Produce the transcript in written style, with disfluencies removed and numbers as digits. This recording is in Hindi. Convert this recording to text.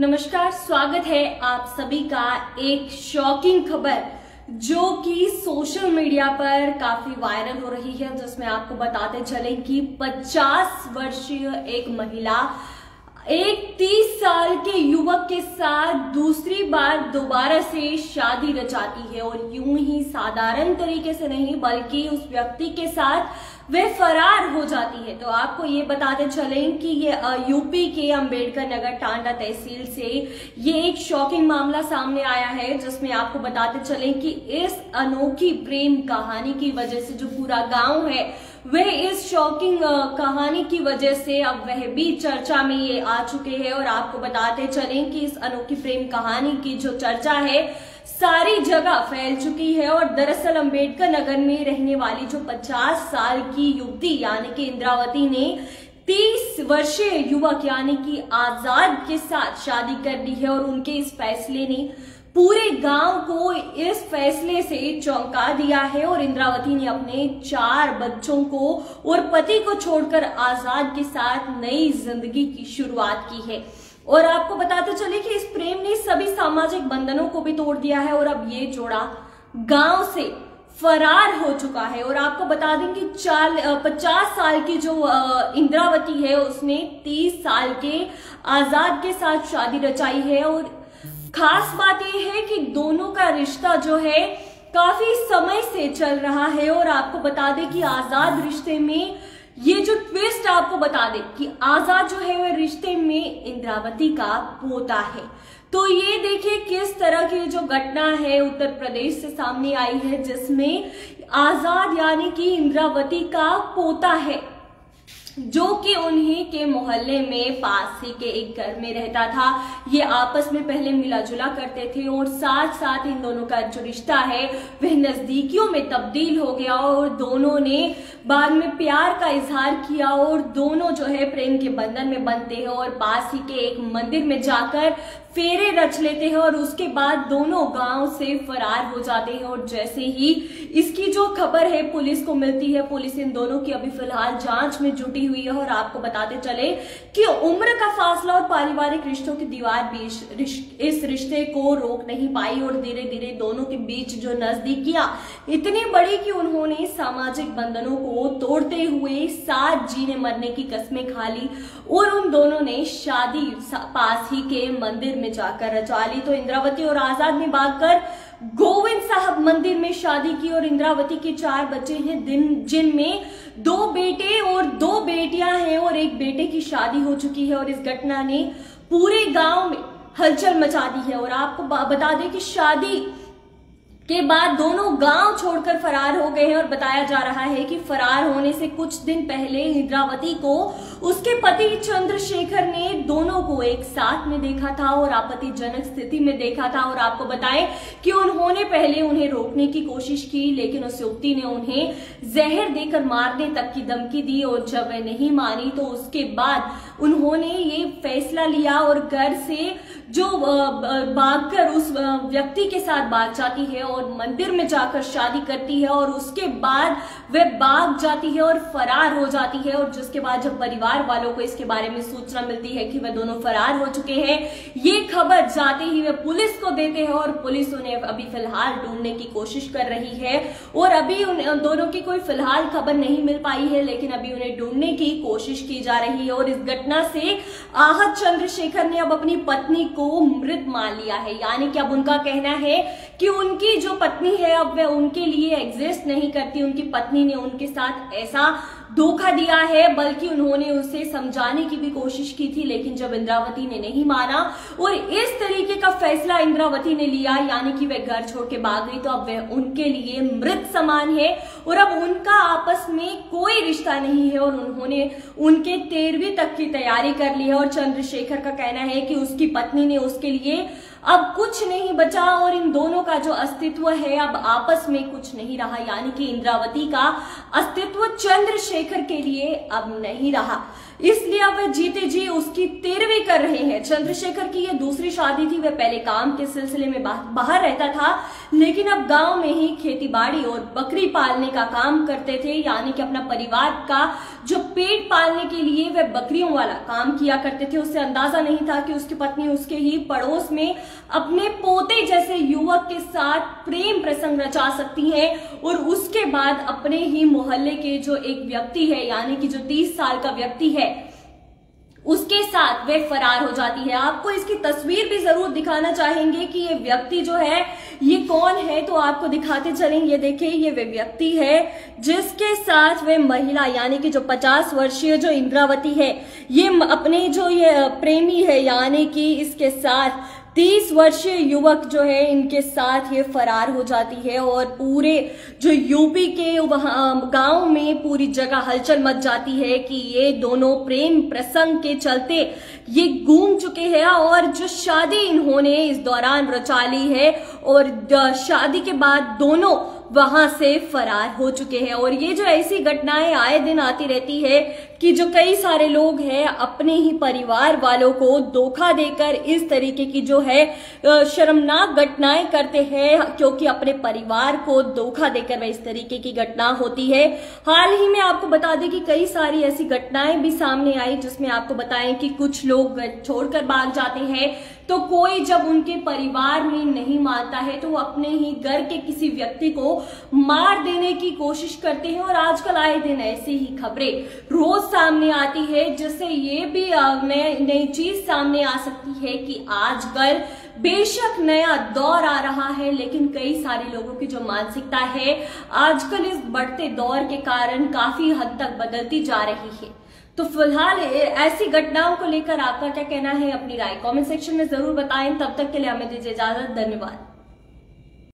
नमस्कार, स्वागत है आप सभी का एक शॉकिंग खबर जो कि सोशल मीडिया पर काफी वायरल हो रही है, जिसमें आपको बताते चले कि 50 वर्षीय एक महिला एक 30 साल के युवक के साथ दूसरी बार दोबारा से शादी रचाती है और यूं ही साधारण तरीके से नहीं बल्कि उस व्यक्ति के साथ वे फरार हो जाती है। तो आपको ये बताते चलें कि ये यूपी के अंबेडकर नगर टांडा तहसील से ये एक शॉकिंग मामला सामने आया है, जिसमें आपको बताते चलें कि इस अनोखी प्रेम कहानी की वजह से जो पूरा गांव है वह इस शॉकिंग कहानी की वजह से अब वह भी चर्चा में ये आ चुके हैं। और आपको बताते चलें कि इस अनोखी प्रेम कहानी की जो चर्चा है सारी जगह फैल चुकी है। और दरअसल अंबेडकर नगर में रहने वाली जो 50 साल की युवती यानी कि इंद्रावती ने 30 वर्षीय युवक यानी कि आजाद के साथ शादी कर ली है और उनके इस फैसले ने पूरे गांव को इस फैसले से चौंका दिया है। और इंद्रावती ने अपने 4 बच्चों को और पति को छोड़कर आजाद के साथ नई जिंदगी की शुरुआत की है। और आपको बताते चले कि इस प्रेम ने सभी सामाजिक बंधनों को भी तोड़ दिया है और अब ये जोड़ा गांव से फरार हो चुका है। और आपको बता दें कि 50 साल की जो इंद्रावती है उसने 30 साल के आजाद के साथ शादी रचाई है। और खास बात यह है कि दोनों का रिश्ता जो है काफी समय से चल रहा है। और आपको बता दें कि आजाद रिश्ते में ये जो ट्विस्ट आपको बता दें कि आजाद जो है वह रिश्ते में इंद्रावती का पोता है। तो ये देखिए किस तरह की जो घटना है उत्तर प्रदेश से सामने आई है, जिसमें आजाद यानी कि इंद्रावती का पोता है जो कि उन्हीं के मोहल्ले में पास ही के एक घर में रहता था। ये आपस में पहले मिला जुला करते थे और साथ साथ इन दोनों का जो रिश्ता है वह नजदीकियों में तब्दील हो गया और दोनों ने बाद में प्यार का इजहार किया और दोनों जो है प्रेम के बंधन में बंधते हैं और पास ही के एक मंदिर में जाकर फेरे रच लेते हैं और उसके बाद दोनों गांव से फरार हो जाते हैं। और जैसे ही इसकी जो खबर है पुलिस को मिलती है, पुलिस इन दोनों की अभी फिलहाल जांच में जुटी हुई है। और आपको बताते चले कि उम्र का फासला और पारिवारिक रिश्तों की दीवार भी इस रिश्ते को रोक नहीं पाई और धीरे धीरे दोनों के बीच जो नजदीकियां इतनी बड़ी कि उन्होंने सामाजिक बंधनों को तोड़ते हुए साथ जीने मरने की कस्में खा ली और उन दोनों ने शादी पास ही के मंदिर में जाकर रचा ली। तो इंद्रावती और आजाद ने भागकर गोविंद साहब मंदिर में शादी की और इंद्रावती के 4 बच्चे हैं, जिनमें 2 बेटे और 2 बेटियां हैं और एक बेटे की शादी हो चुकी है। और इस घटना ने पूरे गांव में हलचल मचा दी है। और आपको बता दें कि शादी के बाद दोनों गांव छोड़कर फरार हो गए हैं और बताया जा रहा है कि फरार होने से कुछ दिन पहले इंद्रावती को उसके पति चंद्रशेखर ने दोनों को एक साथ में देखा था और आपत्तिजनक स्थिति में देखा था। और आपको बताएं कि उन्होंने पहले उन्हें रोकने की कोशिश की, लेकिन उस युवती ने उन्हें जहर देकर मारने तक की धमकी दी और जब वह नहीं मानी तो उसके बाद उन्होंने ये फैसला लिया और घर से जो भागकर उस व्यक्ति के साथ भाग जाती है और मंदिर में जाकर शादी करती है और उसके बाद वह भाग जाती है और फरार हो जाती है। और जिसके बाद जब परिवार वालों को इसके बारे में सूचना मिलती है कि वह दोनों फरार हो चुके हैं, ये खबर जाते ही वे पुलिस को देते हैं और पुलिस उन्हें अभी फिलहाल ढूंढने की कोशिश कर रही है। और अभी उन दोनों की कोई फिलहाल खबर नहीं मिल पाई है, लेकिन अभी उन्हें ढूंढने की कोशिश की जा रही है। और इस घटना से आहत चंद्रशेखर ने अब अपनी पत्नी को मृत मान लिया है, यानी कि अब उनका कहना है कि उनकी जो पत्नी है अब वह उनके लिए एग्जिस्ट नहीं करती, उनकी पत्नी ने उनके साथ ऐसा धोखा दिया है, बल्कि उन्होंने उसे समझाने की भी कोशिश की थी, लेकिन जब इंद्रावती ने नहीं माना और इस तरीके का फैसला इंद्रावती ने लिया यानी कि वह घर छोड़ के भाग गई, तो अब वह उनके लिए मृत समान है और अब उनका आपस में कोई रिश्ता नहीं है। और उन्होंने उनके 13वीं तक की तैयारी कर ली है और चंद्रशेखर का कहना है कि उसकी पत्नी ने उसके लिए अब कुछ नहीं बचा और इन दोनों का जो अस्तित्व है अब आपस में कुछ नहीं रहा, यानी कि इंद्रावती का अस्तित्व चंद्रशेखर के लिए अब नहीं रहा। इसलिए अब वह जीते जी उसकी 13वीं कर रहे हैं। चंद्रशेखर की यह दूसरी शादी थी। वह पहले काम के सिलसिले में बाहर रहता था, लेकिन अब गांव में ही खेतीबाड़ी और बकरी पालने का काम करते थे, यानी कि अपना परिवार का जो पेट पालने के लिए वह बकरियों वाला काम किया करते थे। उससे अंदाजा नहीं था कि उसकी पत्नी उसके ही पड़ोस में अपने पोते जैसे युवक के साथ प्रेम प्रसंग रचा सकती है और उसके बाद अपने ही मोहल्ले के जो एक व्यक्ति है, यानी कि जो 30 साल का व्यक्ति है, उसके साथ वे फरार हो जाती है। आपको इसकी तस्वीर भी जरूर दिखाना चाहेंगे कि ये व्यक्ति जो है ये कौन है, तो आपको दिखाते चलेंगे। देखिए, ये वे व्यक्ति है जिसके साथ वे महिला यानी कि जो 50 वर्षीय जो इंद्रावती है, ये अपने जो ये प्रेमी है यानी कि इसके साथ 30 वर्षीय युवक जो है इनके साथ ये फरार हो जाती है और पूरे जो यूपी के वहां गांव में पूरी जगह हलचल मच जाती है कि ये दोनों प्रेम प्रसंग के चलते ये घूम चुके हैं और जो शादी इन्होंने इस दौरान रचा ली है और शादी के बाद दोनों वहां से फरार हो चुके हैं। और ये जो ऐसी घटनाएं आए दिन आती रहती है कि जो कई सारे लोग हैं अपने ही परिवार वालों को धोखा देकर इस तरीके की जो है शर्मनाक घटनाएं करते हैं, क्योंकि अपने परिवार को धोखा देकर वह इस तरीके की घटना होती है। हाल ही में आपको बता दें कि कई सारी ऐसी घटनाएं भी सामने आई जिसमें आपको बताएं कि कुछ लोग छोड़कर भाग जाते हैं, तो कोई जब उनके परिवार में नहीं मानता है तो वो अपने ही घर के किसी व्यक्ति को मार देने की कोशिश करते हैं। और आजकल आए दिन ऐसी ही खबरें रोज सामने आती है, जिससे ये भी नई चीज सामने आ सकती है कि आजकल बेशक नया दौर आ रहा है, लेकिन कई सारे लोगों की जो मानसिकता है आजकल इस बढ़ते दौर के कारण काफी हद तक बदलती जा रही है। तो फिलहाल ऐसी घटनाओं को लेकर आपका क्या कहना है, अपनी राय कमेंट सेक्शन में जरूर बताएं। तब तक के लिए हमें दीजिए इजाजत। धन्यवाद।